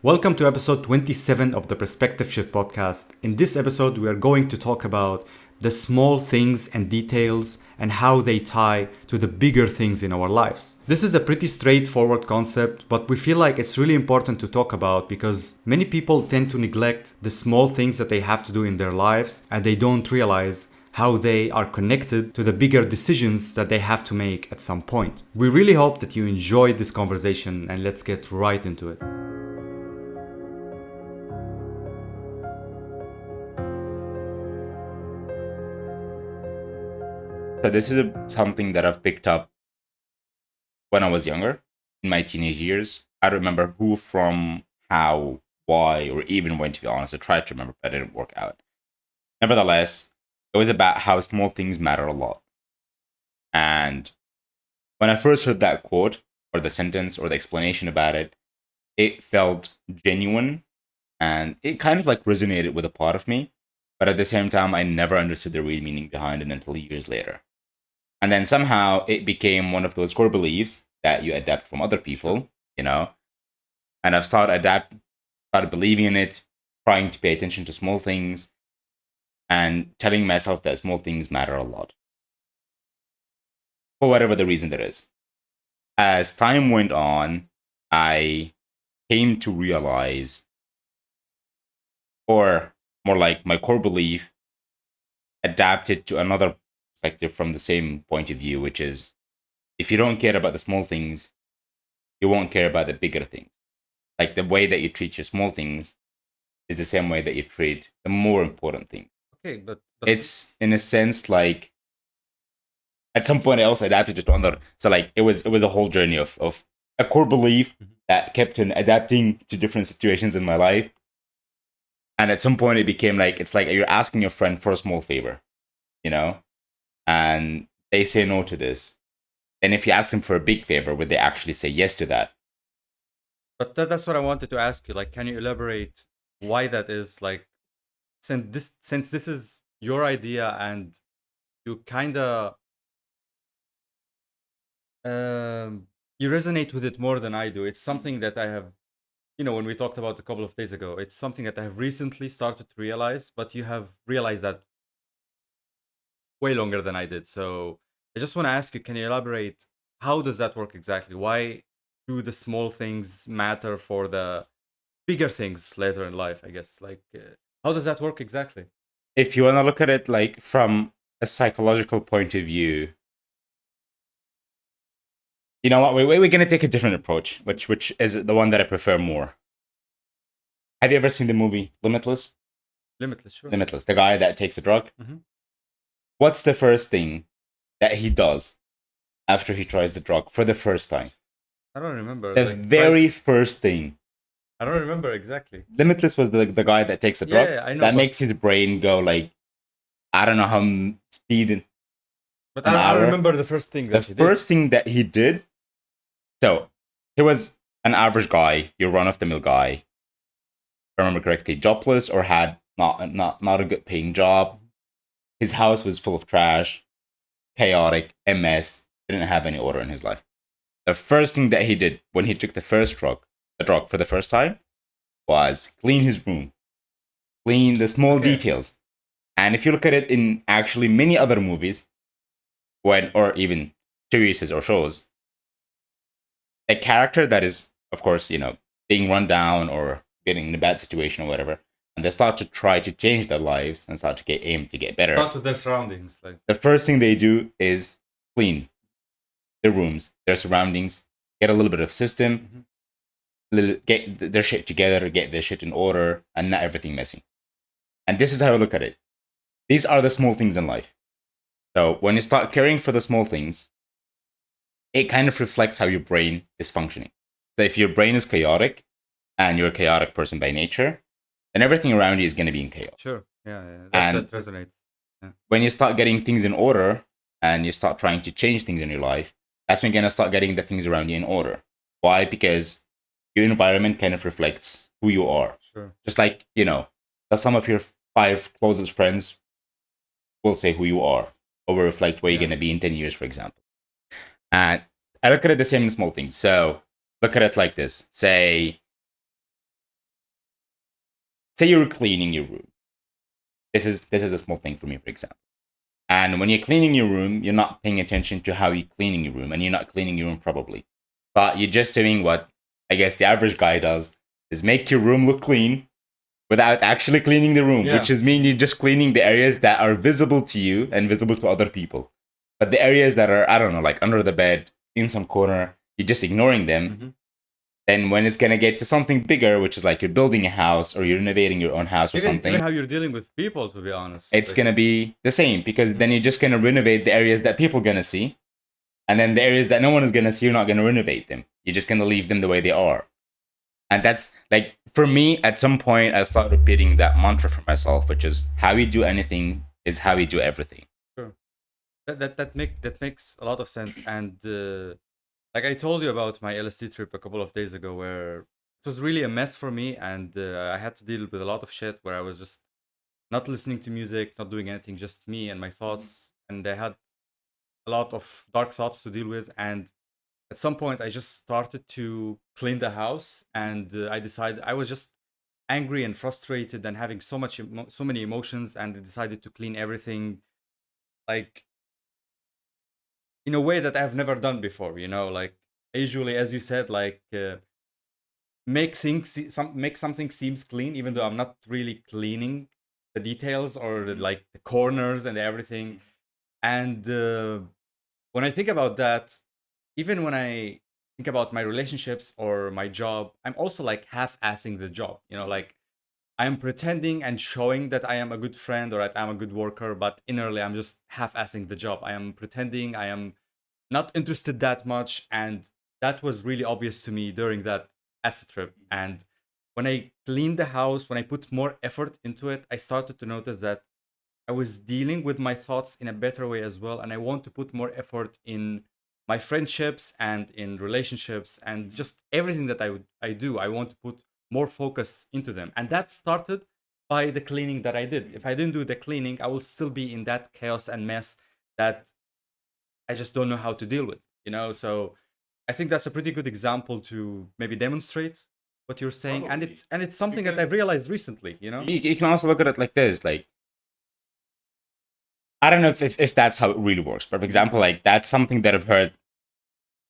Welcome to episode 27 of the Perspective Shift podcast. In this episode, we are going to talk about the small things and details and how they tie to the bigger things in our lives. This is a pretty straightforward concept, but we feel like it's really important to talk about because many people tend to neglect the small things that they have to do in their lives and they don't realize how they are connected to the bigger decisions that they have to make at some point. We really hope that you enjoyed this conversation and let's get right into it. So this is something that I've picked up when I was younger, in my teenage years. I don't remember who, from, how, why, or even when, to be honest. I tried to remember, but it didn't work out. Nevertheless, it was about how small things matter a lot. And when I first heard that quote, or the sentence, or the explanation about it, it felt genuine, and it kind of like resonated with a part of me. But at the same time, I never understood the real meaning behind it until years later. And then somehow it became one of those core beliefs that you adapt from other people, you know. And I've started believing in it, trying to pay attention to small things, and telling myself that small things matter a lot, for whatever the reason there is. As time went on, I came to realize, or more like my core belief adapted to another perspective from the same point of view, which is if you don't care about the small things, you won't care about the bigger things. Like the way that you treat your small things is the same way that you treat the more important things. Okay, but It's in a sense like at some point I also adapted it to another. So like it was a whole journey of a core belief that kept on adapting to different situations in my life. And at some point it became like it's like you're asking your friend for a small favor, you know? And they say no to this. And if you ask them for a big favor, would they actually say yes to that? that's what I wanted to ask you. Like, can you elaborate why that is? Like, since this is your idea and you kind of you resonate with it more than I do. It's something that I have, when we talked about a couple of days ago, it's something that I have recently started to realize. But you have realized that way longer than I did. So I just want to ask you, can you elaborate? How does that work exactly? Why do the small things matter for the bigger things later in life? I guess. Like, how does that work exactly? If you want to look at it like from a psychological point of view, you know what? We're going to take a different approach, which is the one that I prefer more. Have you ever seen the movie Limitless? Limitless, sure. Limitless, the guy that takes a drug. Mhm. What's the first thing that he does after he tries the drug for the first time? I don't remember. The Like, very first thing. I don't remember exactly. Limitless was the guy that takes the Yeah, drugs. yeah, I know, that but- makes his brain go like, I don't know how speed. But An I don't hour? remember the first thing The that he did. first thing that he did. So he was an average guy, your run of the mill guy. If I remember correctly, jobless or had not a good paying job. His house was full of trash, chaotic, a mess. Didn't have any order in his life. The first thing that he did when he took the drug for the first time, was clean his room, clean the small Okay. details. And if you look at it in actually many other movies, or even series or shows, a character that is, of course, being run down or getting in a bad situation or whatever, and they start to try to change their lives and start to aim to get better. Start with their surroundings. Like, The first thing they do is clean their rooms, their surroundings, get a little bit of system, get their shit together, get their shit in order, and not everything messy. And this is how I look at it. These are the small things in life. So when you start caring for the small things, it kind of reflects how your brain is functioning. So if your brain is chaotic, and you're a chaotic person by nature, then everything around you is going to be in chaos. sure. Yeah, yeah. And- That resonates. When you start getting things in order and you start trying to change things in your life, that's when you're going to start getting the things around you in order. Why? Because your environment kind of reflects who you are. Sure. Just like, that some of your 5 closest friends will say who you are or will reflect where you're Yeah. going to be in 10 years, for example. And I look at it the same in small things. So look at it like this. Say say you're cleaning your room. This is a small thing for me, for example. And when you're cleaning your room, you're not paying attention to how you're cleaning your room, and you're not cleaning your room probably. But you're just doing what I guess the average guy does, is make your room look clean without actually cleaning the room, which is mean you're just cleaning the areas that are visible to you and visible to other people. But the areas that are, I don't know, like under the bed, in some corner, you're just ignoring them. Mm-hmm. Then when it's going to get to something bigger, which is like you're building a house or you're renovating your own house or something. Even how you're dealing with people, to be honest. It's going to be the same, because then you're just going to renovate the areas that people are going to see. And then the areas that no one is going to see, you're not going to renovate them. You're just going to leave them the way they are. And that's like, for me, at some point, I started repeating that mantra for myself, which is how we do anything is how we do everything. Sure. That makes a lot of sense. And like I told you about my LSD trip a couple of days ago, where it was really a mess for me, and I had to deal with a lot of shit where I was just not listening to music, not doing anything, just me and my thoughts, and I had a lot of dark thoughts to deal with. And at some point, I just started to clean the house, and I decided I was just angry and frustrated and having so many emotions, and I decided to clean everything, like in a way that I've never done before. Like usually, as you said, like make something seems clean, even though I'm not really cleaning the details or like the corners and everything. And when I think about that, even when I think about my relationships or my job, I'm also like half-assing the job. Like I'm pretending and showing that I am a good friend or that I'm a good worker, but innerly I'm just half-assing the job. I am pretending I am not interested that much, and that was really obvious to me during that acid trip. And when I cleaned the house, when I put more effort into it, I started to notice that I was dealing with my thoughts in a better way as well, and I want to put more effort in my friendships and in relationships and just everything that I do. I want to put more focus into them, and that started by the cleaning that I did. If I didn't do the cleaning, I will still be in that chaos and mess that I just don't know how to deal with. So I think that's a pretty good example to maybe demonstrate what you're saying. Probably. And it's something that I've realized recently. You can also look at it like this, like, I don't know if that's how it really works, but for example, like that's something that I've heard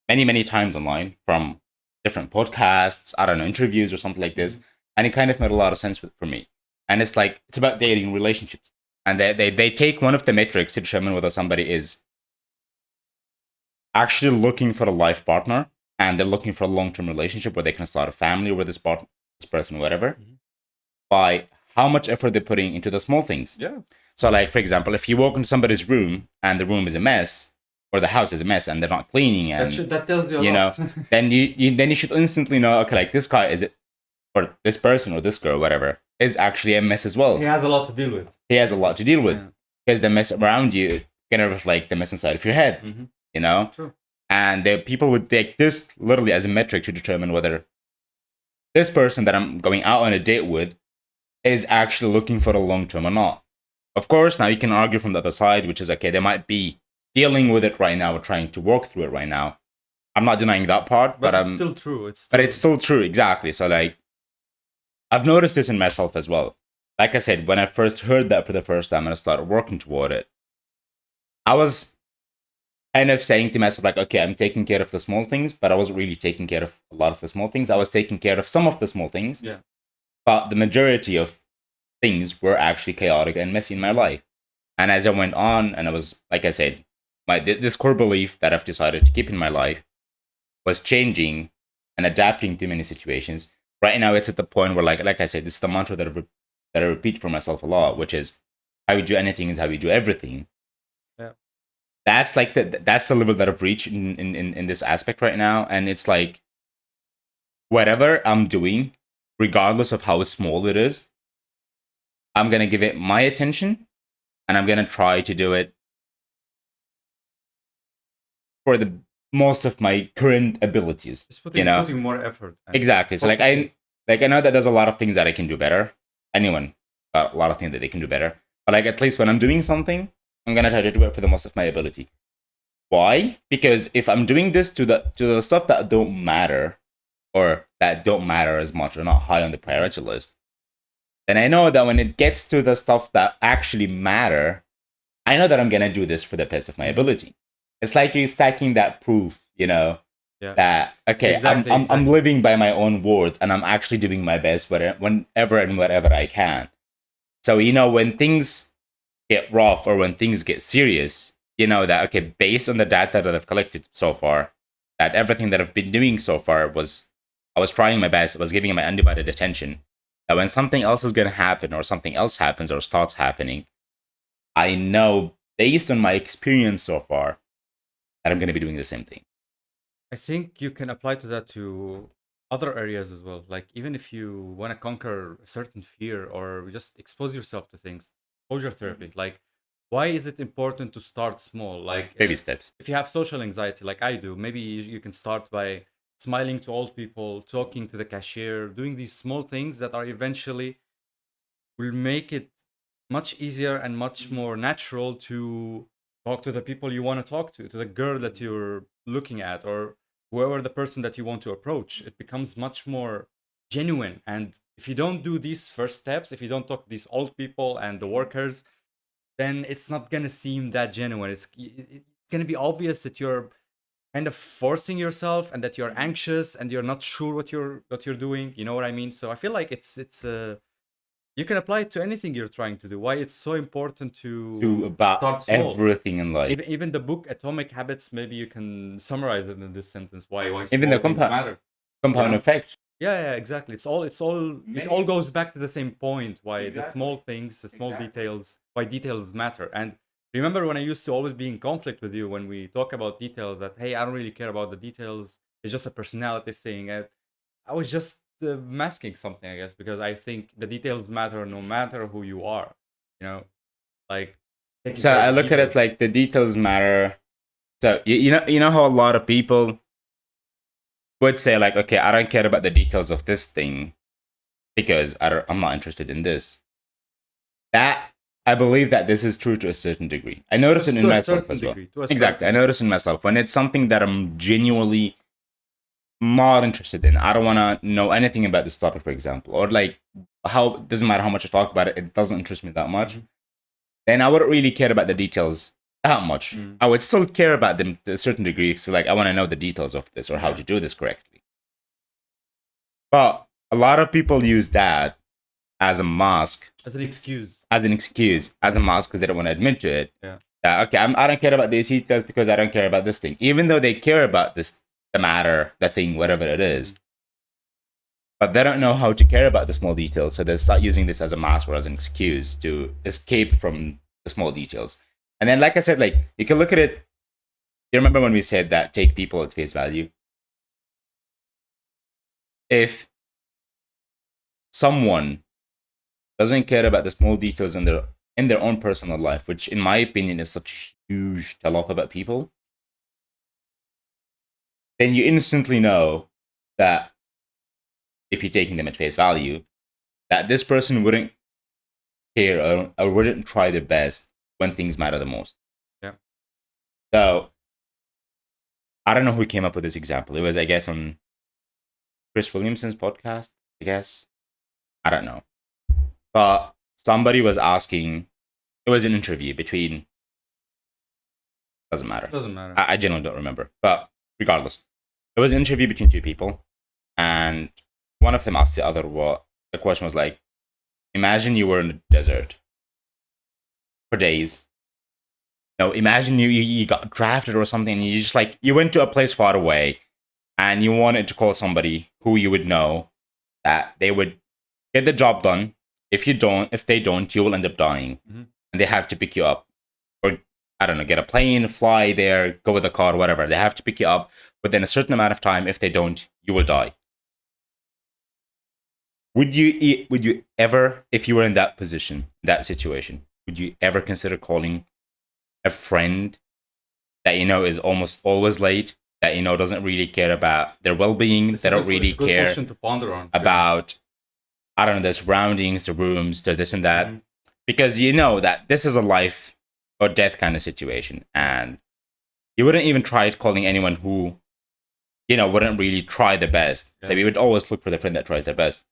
many, many times online from different podcasts, I don't know, interviews or something like this. And it kind of made a lot of sense for me. And it's like, it's about dating relationships. And they take one of the metrics to determine whether somebody is actually looking for a life partner and they're looking for a long-term relationship where they can start a family with this person, whatever, by how much effort they're putting into the small things. Yeah. So, like, for example, if you walk into somebody's room and the room is a mess, or the house is a mess and they're not cleaning, and that tells you a lot. then you should instantly know, okay, like this guy is it, or this person or this girl, whatever, is actually a mess as well. He has a lot to deal with. He has a lot to deal with, because the mess around you gonna reflect the mess inside of your head. True. And the people would take this literally as a metric to determine whether this person that I'm going out on a date with is actually looking for a long term or not. Of course, now you can argue from the other side, which is, okay, they might be dealing with it right now or trying to work through it right now. I'm not denying that part, but it's still true. But it's still true, exactly. So, like, I've noticed this in myself as well. Like I said, when I first heard that for the first time and I started working toward it, I was kind of saying to myself, like, okay, I'm taking care of the small things, but I wasn't really taking care of a lot of the small things. I was taking care of some of the small things, but the majority of things were actually chaotic and messy in my life. And as I went on, and I was, like I said, this core belief that I've decided to keep in my life was changing and adapting to many situations. Right now, it's at the point where, like I said, this is the mantra that I repeat for myself a lot, which is, how we do anything is how we do everything. Yeah, that's like that's the level that I've reached in this aspect right now, and it's like, whatever I'm doing, regardless of how small it is, I'm gonna give it my attention, and I'm gonna try to do it for the most of my current abilities. just putting more effort. Exactly. So I know that there's a lot of things that I can do better. Anyone got a lot of things that they can do better. But like, at least when I'm doing something, I'm gonna try to do it for the most of my ability. Why? Because if I'm doing this to the stuff that don't matter, or that don't matter as much, or not high on the priority list, then I know that when it gets to the stuff that actually matter, I know that I'm gonna do this for the best of my ability. It's like you're stacking that proof, Yeah. that okay, Exactly, I'm exactly. living by my own words, and I'm actually doing my best whenever and wherever I can. So when things get rough or when things get serious, you know that okay, based on the data that I've collected so far, that everything that I've been doing so far I was trying my best, I was giving it my undivided attention. That when something else is gonna happen or something else happens or starts happening, I know based on my experience so far that I'm gonna be doing the same thing. I think you can apply to that to other areas as well. Like even if you want to conquer a certain fear or just expose yourself to things, exposure therapy. Like, why is it important to start small? Like, Baby steps. if you have social anxiety, like I do, maybe you can start by smiling to old people, talking to the cashier, doing these small things that are eventually will make it much easier and much more natural to talk to the people you want to talk to the girl that you're looking at, or whoever the person that you want to approach. It becomes much more genuine. And if you don't do these first steps, if you don't talk to these old people and the workers, then it's not gonna seem that genuine. It's gonna be obvious that you're kind of forcing yourself and that you're anxious and you're not sure what you're doing. You know what I mean? So I feel like it's you can apply it to anything you're trying to do. Why it's so important To to about start small. everything in life. Even the book Atomic Habits, maybe you can summarize it in this sentence. Why Even the small things matter. compound Yeah. effect. Yeah, exactly. It all goes back to the same point. Why the small things, the small details, why details matter. And remember when I used to always be in conflict with you when we talk about details, that hey, I don't really care about the details. It's just a personality thing. And I was just masking something, I guess, because I think the details matter no matter who you are. You know, like taking So care of I the look at it details. like the details matter. So you know how a lot of people would say like, okay, I don't care about the details of this thing because I'm not interested in this. That I believe that this is true to a certain degree. I notice it in To a myself certain as well. degree. To a Exactly, I certain notice in myself when it's something that I'm genuinely not interested in. I don't want to know anything about this topic, for example, or like how doesn't matter how much I talk about it, it doesn't interest me that much. Then I wouldn't really care about the details that much. I would still care about them to a certain degree. So like I want to know the details of this or how to do this correctly. But a lot of people use that as a mask, as an excuse. as an excuse, as a mask because they don't want to admit to it. Yeah. Okay, I don't care about these details because I don't care about this thing, even though they care about this, the matter, the thing, whatever it is. But they don't know how to care about the small details, so they start using this as a mask or as an excuse to escape from the small details. And then, like I said, like you can look at it. You remember when we said that take people at face value? If someone doesn't care about the small details in their own personal life, which in my opinion is such a huge tell-off about people, then you instantly know that if you're taking them at face value, that this person wouldn't care or wouldn't try their best when things matter the most. Yeah. So I don't know who came up with this example. It was, I guess, on Chris Williamson's podcast, I guess. I don't know. But somebody was asking, it was an interview between, doesn't matter. Doesn't matter. I genuinely don't remember. But regardless, it was an interview between two people. And one of them asked the other what the question was like, imagine you were in the desert for days. No, imagine you got drafted or something and you just like, you went to a place far away and you wanted to call somebody who you would know that they would get the job done. If they don't, you will end up dying. Mm-hmm. And they have to pick you up. Or, I don't know, get a plane, fly there, go with a car, whatever. They have to pick you up within a certain amount of time. If they don't, you will die. Would you ever, if you were in that position, that situation, would you ever consider calling a friend that you know is almost always late, that you know doesn't really care about their well-being, they don't really care question to ponder on, about, I don't know, the surroundings, the rooms, the this and that, because you know that this is a life or death kind of situation, and you wouldn't even try calling anyone who, you know, wouldn't really try the best. So you would always look for the friend that tries their best.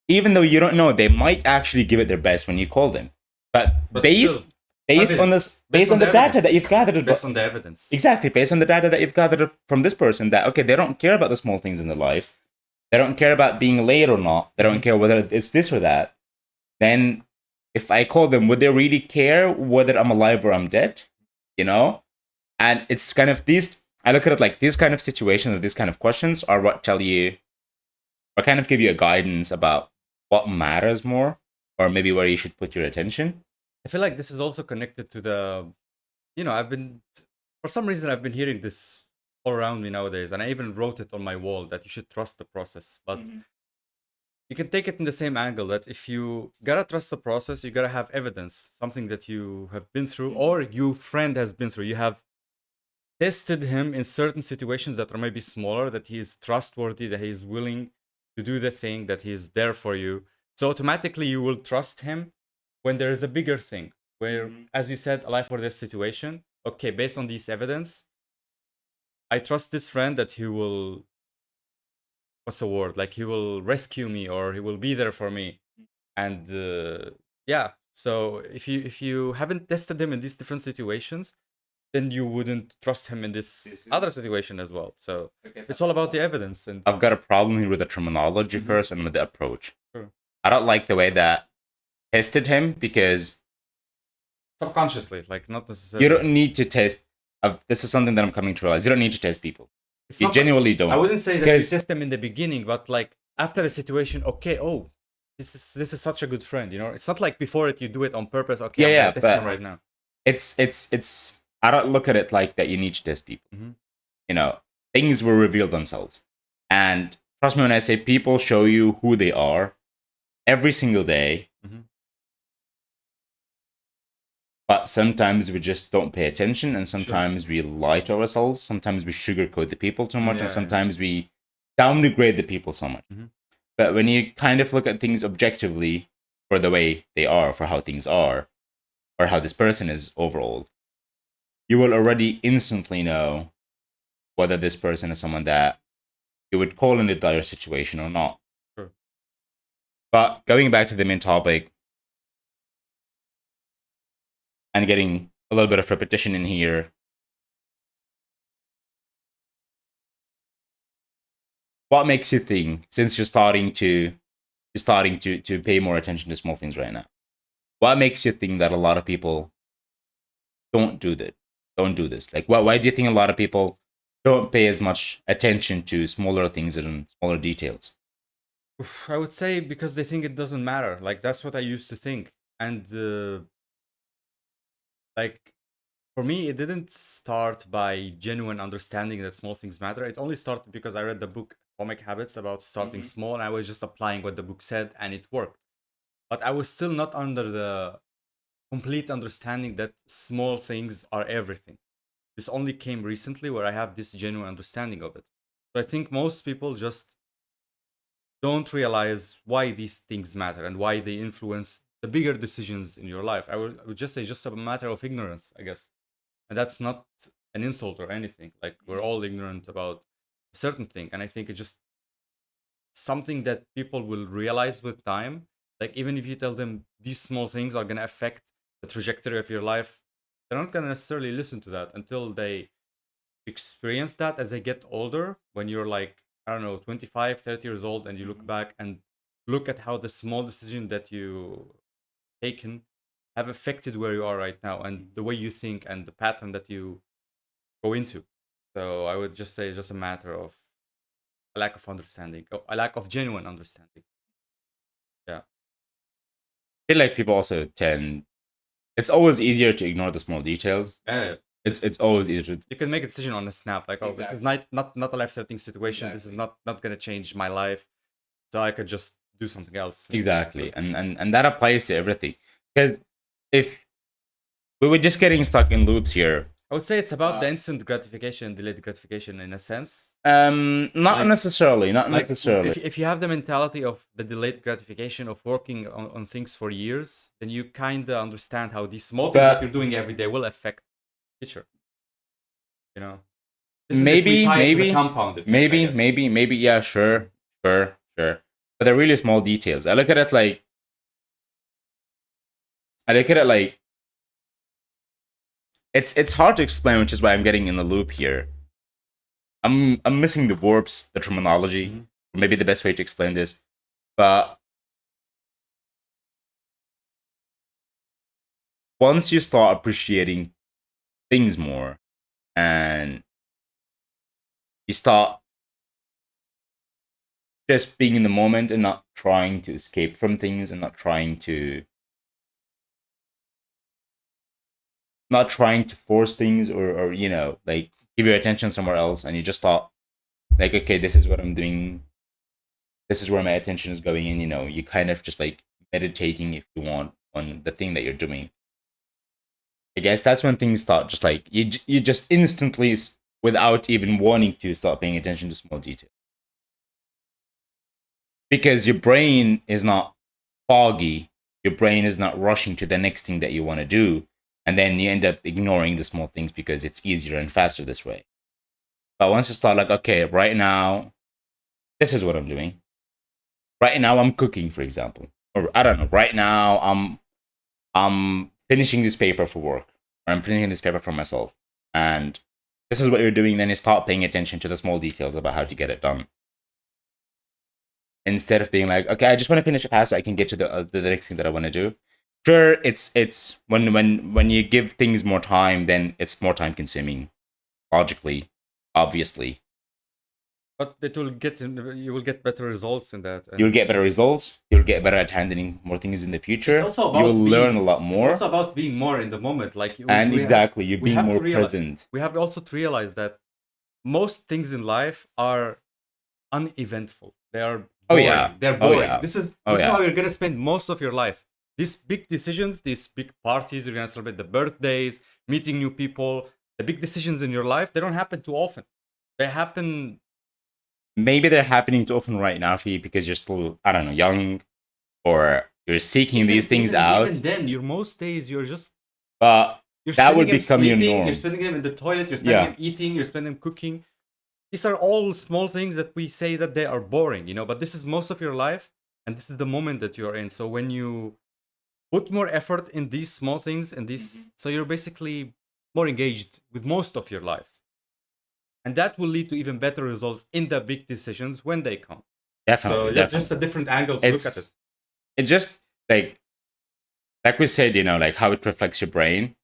even though you don't know, they might actually give it their best when you call them. But based still, based on evidence. this, based on the data evidence. that you've gathered, Based on the evidence. exactly, based on the data that you've gathered from this person, that okay, they don't care about the small things in their lives, they don't care about being late or not, they don't care whether it's this or that. Then, if I call them, would they really care whether I'm alive or I'm dead? You know, and it's kind of these. I look at it like these kind of situations or these kind of questions are what tell you, or kind of give you a guidance about what matters more, or maybe where you should put your attention. I feel like this is also connected to the, for some reason, I've been hearing this all around me nowadays, and I even wrote it on my wall that you should trust the process. But you can take it in the same angle that if you gotta trust the process, you gotta have evidence, something that you have been through or your friend has been through. You have tested him in certain situations that are maybe smaller, that he is trustworthy, that he is willing to do the thing, that he is there for you. So automatically you will trust him when there is a bigger thing, where, as you said, a life or death situation. Okay, based on this evidence, I trust this friend that he will, what's the word? Like he will rescue me or he will be there for me. And yeah, so if you haven't tested him in these different situations, then you wouldn't trust him in this other situation as well. So it's all about the evidence. And I've got a problem here with the terminology first and with the approach. Sure. I don't like the way that tested him because subconsciously, like not necessarily. you don't need to test. This is something that I'm coming to realize. You don't need to test people. It's You not- genuinely don't. I wouldn't say that you Because- test them in the beginning, but like after a situation, okay, oh, this is such a good friend, you know. It's not like before it you do it on purpose. Okay, Yeah, I'm yeah, gonna test but- him right now. It's. I don't look at it like that. You need to test people. Mhm. You know, things will reveal themselves, and trust me when I say people show you who they are every single day. Mhm. But sometimes we just don't pay attention, and sometimes we lie to ourselves. Sometimes we sugarcoat the people too much, Yeah, and yeah. sometimes we downgrade the people so much. Mhm. But when you kind of look at things objectively for the way they are, for how things are, or how this person is overall, you will already instantly know whether this person is someone that you would call in a dire situation or not. Sure. But going back to the main topic and getting a little bit of repetition in here, what makes you think, since you're starting to pay more attention to small things right now, what makes you think that a lot of people don't do this? Like, why do you think a lot of people don't pay as much attention to smaller things and smaller details? Oof, I would say because they think it doesn't matter. Like that's what I used to think, and like for me, it didn't start by genuine understanding that small things matter. It only started because I read the book Atomic Habits about starting small, and I was just applying what the book said, and it worked. But I was still not under the complete understanding that small things are everything. This only came recently where I have this genuine understanding of it. So I think most people just don't realize why these things matter and why they influence the bigger decisions in your life. I would just say just a matter of ignorance, I guess. And that's not an insult or anything. Like we're all ignorant about a certain thing. And I think it's just something that people will realize with time. Like even if you tell them these small things are gonna affect the trajectory of your life, they're not gonna necessarily listen to that until they experience that as they get older. When you're like, I don't know, 25, 30 years old, and you look back and look at how the small decision that you taken have affected where you are right now and the way you think and the pattern that you go into. So I would just say it's just a matter of a lack of understanding, a lack of genuine understanding. I feel like people also tend. It's always easier to ignore the small details. It's always easier to. You can make a decision on a snap, like, oh, this is not a life-threatening situation. This is not gonna change my life, so I could just do something else. Exactly, and that applies to everything. Because if we were just getting stuck in loops here, I would say it's about the instant gratification, delayed gratification, in a sense. not Like- necessarily, not Like, necessarily. if you have the mentality of the delayed gratification of working on things for years, then you kind of understand how these small things that you're doing every day will affect the future. You know, This is if we tie it to the compound effect, I guess. maybe, yeah, sure. but they're really small details. I look at it like it's hard to explain, which is why I'm getting in the loop here. I'm missing the warps, the terminology, or maybe the best way to explain this. But once you start appreciating things more, and you start just being in the moment and not trying to escape from things and not trying to force things, or like give your attention somewhere else, and you just thought like, okay, this is what I'm doing, this is where my attention is going, and you kind of just like meditating, if you want, on the thing that you're doing. I guess that's when things start just like you just instantly, without even wanting to, start paying attention to small details, because your brain is not foggy, your brain is not rushing to the next thing that you want to do, and then you end up ignoring the small things because it's easier and faster this way. But once you start like, okay, right now, this is what I'm doing. Right now, I'm cooking, for example, or I don't know. Right now, I'm finishing this paper for work, or I'm finishing this paper for myself, and this is what you're doing. Then you start paying attention to the small details about how to get it done, instead of being like, okay, I just want to finish it fast so I can get to the next thing that I want to do. Sure, it's when you give things more time, then it's more time consuming, logically, obviously. But you will get better results in that. You'll get better results. You'll get better at handling more things in the future. You'll learn a lot more. It's also about being more in the moment, like you're being more present. We have also to realize that most things in life are uneventful. They are boring. They're boring. This is how you're gonna spend most of your life. These big decisions, these big parties, you're gonna celebrate the birthdays, meeting new people. The big decisions in your life, they don't happen too often. They happen. Maybe they're happening too often right now for you because you're still, I don't know, young, or you're seeking these things out. Even then, your most days, you're just. That would become your norm. You're spending them in the toilet. You're spending them eating. You're spending them cooking. These are all small things that we say that they are boring, but this is most of your life, and this is the moment that you're in. So when you put more effort in these small things and these, so you're basically more engaged with most of your lives, and that will lead to even better results in the big decisions when they come. Definitely. So that's just a different angle to look at it. It's just like we said, like how it reflects your brain,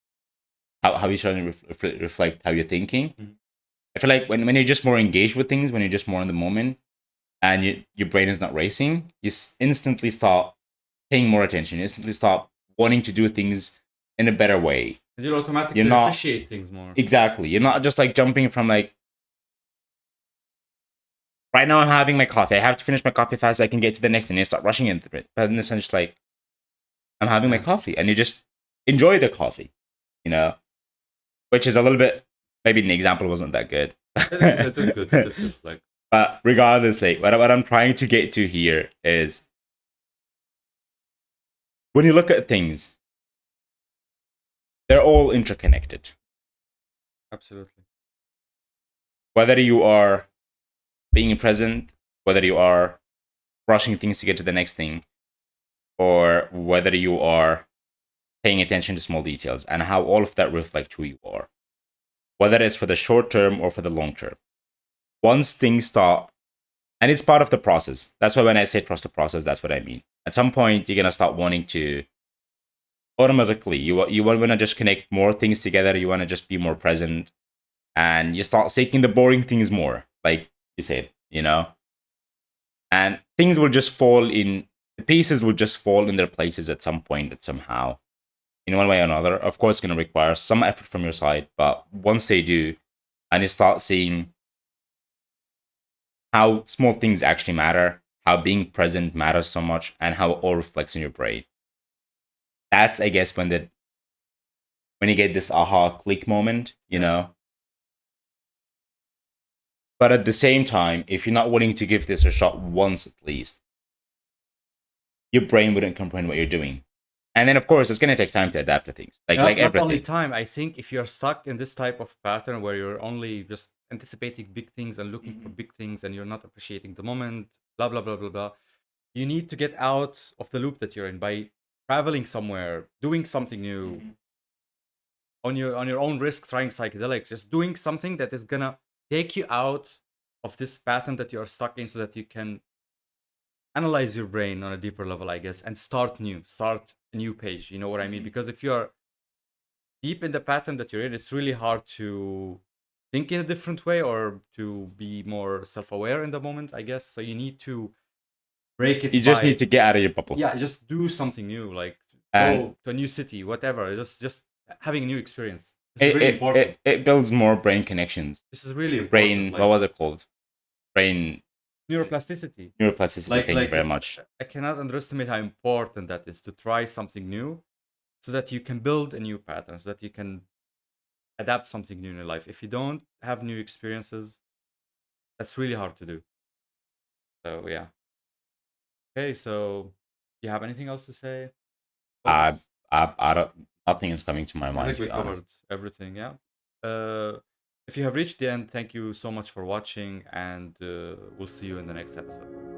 how you try to reflect how you're thinking. Mm-hmm. I feel like when you're just more engaged with things, when you're just more in the moment, and your brain is not racing, you instantly start paying more attention. You instantly start wanting to do things in a better way. And you'll automatically appreciate things more. Exactly. You're not just like jumping from like, right now I'm having my coffee. I have to finish my coffee fast so I can get to the next thing and start rushing into it. But in this sense, just like, I'm having my coffee, and you just enjoy the coffee, which is a little bit, maybe the example wasn't that good. It is good. It's good. But regardless, like what I'm trying to get to here is, when you look at things, they're all interconnected. Absolutely. Whether you are being present, whether you are rushing things to get to the next thing, or whether you are paying attention to small details, and how all of that reflect who you are, whether it's for the short term or for the long term. Once things start, and it's part of the process. That's why when I say trust the process, that's what I mean. At some point, you're gonna start wanting to automatically, you want to just connect more things together. You want to just be more present, and you start seeking the boring things more, like you said, and things will just fall in. The pieces will just fall in their places at some point, somehow, in one way or another. Of course, it's going to require some effort from your side, but once they do, and you start seeing how small things actually matter, how being present matters so much, and how it all reflects in your brain, that's, I guess, when you get this aha click moment, But at the same time, if you're not willing to give this a shot once at least, your brain wouldn't comprehend what you're doing. And then, of course, it's going to take time to adapt to things. Not everything. Not only time. I think if you're stuck in this type of pattern where you're only just anticipating big things and looking for big things, and you're not appreciating the moment, blah, blah, blah, blah, blah, you need to get out of the loop that you're in by traveling somewhere, doing something new on your own risk, trying psychedelics, just doing something that is gonna take you out of this pattern that you're stuck in, so that you can analyze your brain on a deeper level, I guess, and start a new page. You know what I mean? Because if you're deep in the pattern that you're in, it's really hard to think in a different way or to be more self-aware in the moment, I guess. So you need to break it. You just need to get out of your bubble. Yeah, just do something new, like And go to a new city, whatever. Just having a new experience. This is really important. It builds more brain connections. This is really important. Brain, like, what was it called? Brain neuroplasticity. Neuroplasticity. Thank you very much. I cannot underestimate how important that is, to try something new, so that you can build a new pattern, so that you can adapt something new in your life. If you don't have new experiences, that's really hard to do. So yeah. Okay, so you have anything else to say? I don't. Nothing is coming to my mind. I think we covered everything. Yeah. If you have reached the end, thank you so much for watching, and we'll see you in the next episode.